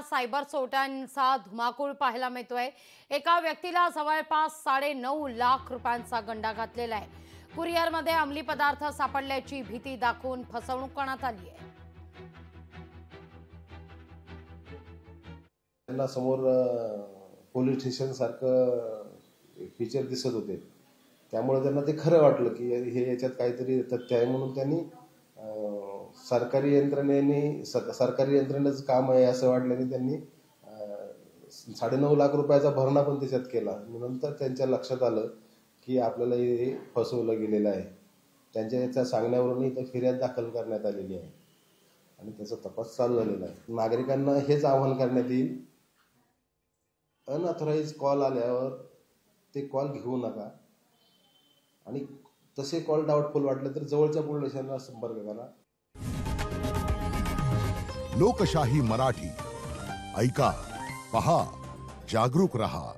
Cyber चोरट्यांचा धुमाकूळ पाहायला मिळतोय। एका व्यक्तीला जवळपास 9.5 लाख रुपयांचा गंडा घातलेला आहे। कुरिअरमध्ये अंमली पदार्थ सापडल्याची भीती दाखवून फसवणूक करण्यात आली आहे। त्यांना समोर पोलीस स्टेशन सारखं फीचर दिसत होते, त्यामुळे त्यांना ते खरं वाटलं की हे याच्यात काहीतरी तथ्य आहे, म्हणून त्यांनी सरकारी यंत्रणेचं काम आहे असं वाटल्याने त्यांनी 9.5 लाख रुपयाचा भरणा पण त्याच्यात केला। नंतर त्यांच्या लक्षात आलं की आपल्याला हे फसवलं गेलेलं आहे। त्यांच्या याच्या सांगण्यावरून इथं फिर्याद दाखल करण्यात आलेली आहे आणि त्याचा तपास चालू झालेला आहे। नागरिकांना हेच आवाहन करण्यात येईल, अनऑथराइज कॉल आल्यावर ते कॉल घेऊ नका आणि तसे कॉल डाऊटफुल वाटले तर जवळच्या पोलीस स्टेशनला संपर्क करा। लोकशाही मराठी ऐका, पहा, जागरूक रहा।